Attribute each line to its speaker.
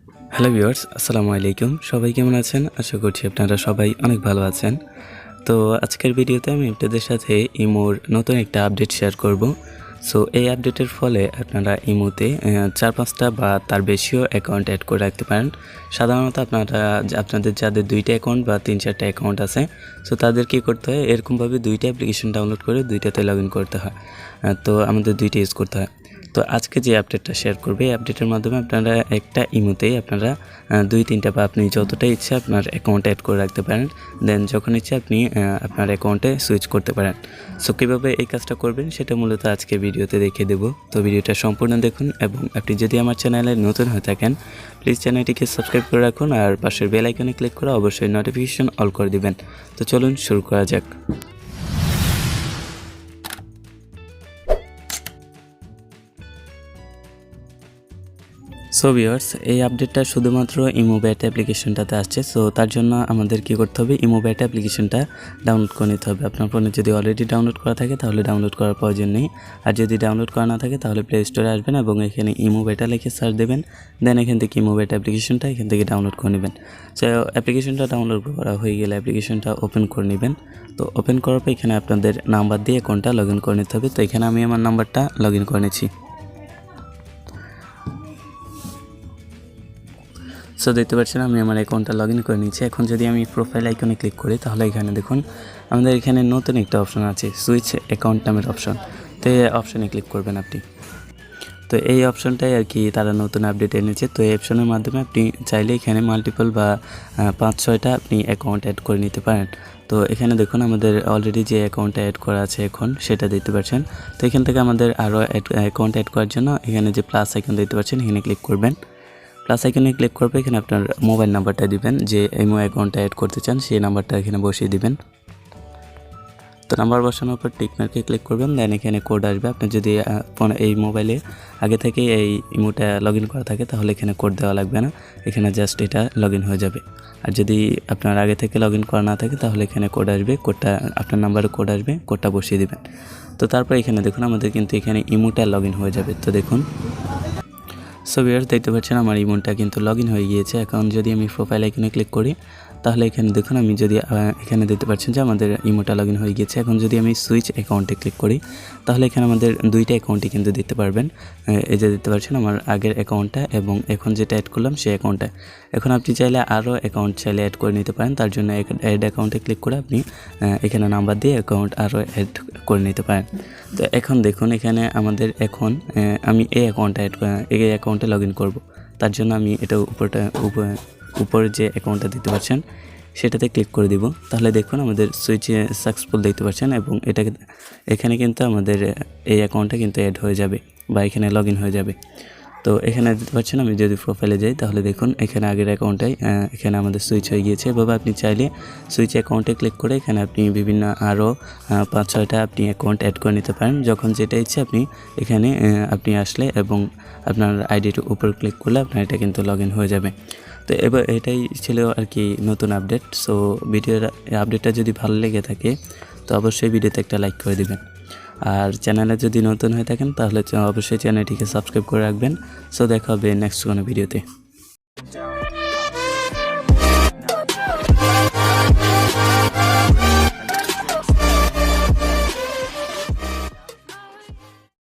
Speaker 1: Hello viewers, আসসালামু আলাইকুম। সবাই কেমন আছেন? আশা করছি আপনারা সবাই অনেক ভালো আছেন। তো আজকের ভিডিওতে আমি আপনাদের সাথে ইমোর নতুন একটা আপডেট শেয়ার করব। সো এই আপডেটের ফলে আপনারা ইমোতে ৪-৫টা বা তার বেশিও অ্যাকাউন্ট অ্যাড করে রাখতে পারেন। সাধারণত আপনাদের যাদের ২টা অ্যাকাউন্ট বা ৩-৪টা অ্যাকাউন্ট আছে, সো তাদের কী করতে হয়, এরকমভাবে ২টা অ্যাপ্লিকেশন ডাউনলোড করে ২টাতে লগ ইন করতে হয়। তো আমাদের ২টা ইউজ করতে হয়। তো আজকে যে আপডেটটা শেয়ার করবে, এই আপডেটের মাধ্যমে আপনারা একটা ইমোতেই আপনারা ২-৩টা বা আপনি যতটা ইচ্ছা আপনার অ্যাকাউন্টে অ্যাড করে রাখতে পারেন। দেন যখন ইচ্ছা আপনি আপনার অ্যাকাউন্টে সুইচ করতে পারেন। সো কীভাবে এই কাজটা করবেন সেটা মূলত আজকে ভিডিওতে দেখিয়ে দেবো। তো ভিডিওটা সম্পূর্ণ দেখুন এবং আপনি যদি আমার চ্যানেলে নতুন হয়ে থাকেন প্লিজ চ্যানেলটিকে সাবস্ক্রাইব করে রাখুন আর পাশের বেল আইকনে ক্লিক করে অবশ্যই নোটিফিকেশন অল করে দিবেন। তো চলুন শুরু করা যাক। সো ভিউয়ার্স, এই আপডেটটা শুধুমাত্র ইমোব্যাট অ্যাপ্লিকেশনটাতে আসছে। সো তার জন্য আমাদের কী করতে হবে, ইমোব্যাট অ্যাপ্লিকেশনটা ডাউনলোড করে নিতে হবে। আপনার ফোনে যদি অলরেডি ডাউনলোড করা থাকে তাহলে ডাউনলোড করার প্রয়োজন নেই, আর যদি ডাউনলোড করা না থাকে তাহলে প্লে স্টোরে আসবেন এবং এখানে ইমোব্যাটা লিখে সার্চ দেবেন। দেন এখান থেকে ইমোব্যাট অ্যাপ্লিকেশনটা এখান থেকে ডাউনলোড করে নেবেন। সো অ্যাপ্লিকেশনটা ডাউনলোড করা হয়ে গেলে অ্যাপ্লিকেশনটা ওপেন করে নেবেন। তো ওপেন করার পর এখানে আপনাদের নাম্বার দিয়ে অ্যাকাউন্টটা লগ ইন করে নিতে হবে। তো এখানে আমি আমার নাম্বারটা লগ ইন করে নিচ্ছি। সো দেখতে পাচ্ছেন আমি আমার অ্যাকাউন্টটা লগ ইন করে নিচ্ছি। এখন যদি আমি প্রোফাইল আইকনে ক্লিক করি তাহলে এখানে দেখুন আমাদের এখানে নতুন একটা অপশন আছে, সুইচ অ্যাকাউন্ট নামের অপশন। তো এই অপশনে ক্লিক করবেন আপনি। তো এই অপশনটাই আর কি তারা নতুন আপডেট এনেছে। তো এই অপশনের মাধ্যমে আপনি চাইলে এখানে মাল্টিপল বা ৫-৬টা আপনি অ্যাকাউন্ট অ্যাড করে নিতে পারেন। তো এখানে দেখুন আমাদের অলরেডি যে অ্যাকাউন্টটা অ্যাড করা আছে এখন সেটা দেখতে পাচ্ছেন। তো এখান থেকে আমাদের আরও অ্যাকাউন্ট অ্যাড করার জন্য এখানে যে প্লাস আইকন দেখতে পাচ্ছেন এখানে ক্লিক করবেন। প্লাস আইকনে ক্লিক করবে, এখানে আপনার মোবাইল নাম্বারটা দিবেন, যে ইমো অ্যাকাউন্টটা অ্যাড করতে চান সেই নাম্বারটা এখানে বসিয়ে দিবেন। তো নাম্বার বসানোর পর টিক মার্কে ক্লিক করবেন। দেন এখানে কোড আসবে। আপনি যদি এই মোবাইলে আগে থেকে এই ইমোটা লগ ইন করা থাকে তাহলে এখানে কোড দেওয়া লাগবে না, এখানে জাস্ট এটা লগ ইন হয়ে যাবে। আর যদি আপনার আগে থেকে লগ ইন করা না থাকে তাহলে এখানে কোড আসবে, কোডটা আপনার নাম্বারে কোড আসবে, কোডটা বসিয়ে দিবেন। তো তারপর এখানে দেখুন আমাদের কিন্তু এখানে ইমোটা লগ ইন হয়ে যাবে। তো দেখুন, সো ভিউয়ার্স দেখতে পাচ্ছেন আমার ইমোনটা কিন্তু লগ ইন হয়ে গিয়েছে। এখন যদি আমি প্রোফাইল আইকনে ক্লিক করি তাহলে এখানে দেখুন আমি যদি এখানে দেখতে পাচ্ছেন যে আমাদের ইমোটা লগ ইন হয়ে গিয়েছে। এখন যদি আমি সুইচ অ্যাকাউন্টে ক্লিক করি তাহলে এখানে আমাদের 2টা অ্যাকাউন্টই কিন্তু দিতে পারবেন। এই যে দেখতে পাচ্ছেন আমার আগের অ্যাকাউন্টটা এবং এখন যেটা অ্যাড করলাম সেই অ্যাকাউন্টটা। এখন আপনি চাইলে আরও অ্যাকাউন্ট চাইলে অ্যাড করে নিতে পারেন। তার জন্য অ্যাড অ্যাকাউন্টে ক্লিক করে আপনি এখানে নাম্বার দিয়ে অ্যাকাউন্ট আরও অ্যাড করে নিতে পারেন। তো এখন দেখুন এখানে আমাদের এখন আমি এই অ্যাকাউন্টে লগ ইন করবো। তার জন্য আমি এটা উপরে যে অ্যাকাউন্টটা দিতে পারছেন সেটাতে ক্লিক করে দিব। তাহলে দেখুন আমাদের সুইচে সাকসেসফুল দেখতে পাচ্ছেন এবং এখানে কিন্তু আমাদের এই অ্যাকাউন্টটা কিন্তু অ্যাড হয়ে যাবে বা এখানে লগ ইন হয়ে যাবে। তো এখানে দেখতে পাচ্ছেন আমি যদি প্রোফাইলে যাই তাহলে দেখুন এখানে আগের অ্যাকাউন্টটাই এখানে আমাদের সুইচ হয়ে গিয়েছে। এভাবে আপনি চাইলে সুইচ অ্যাকাউন্টে ক্লিক করে এখানে আপনি বিভিন্ন আরও ৫-৬টা আপনি অ্যাকাউন্ট অ্যাড করে নিতে পারেন। যখন যেটা ইচ্ছে আপনি এখানে আপনি আসলে এবং আপনার আইডির উপর ক্লিক করলে আপনার এটা কিন্তু লগ ইন হয়ে যাবে। তো এবার এটাই ছিল আর কি নতুন আপডেট। সো আপডেটটা যদি ভালো লেগে থাকে তো অবশ্যই ভিডিওতে একটা লাইক করে দিবেন, আর চ্যানেলে যদি নতুন হয়ে থাকেন তাহলে অবশ্যই চ্যানেলটিকে সাবস্ক্রাইব করে রাখবেন। সো দেখা হবে নেক্সট কোনো ভিডিওতে।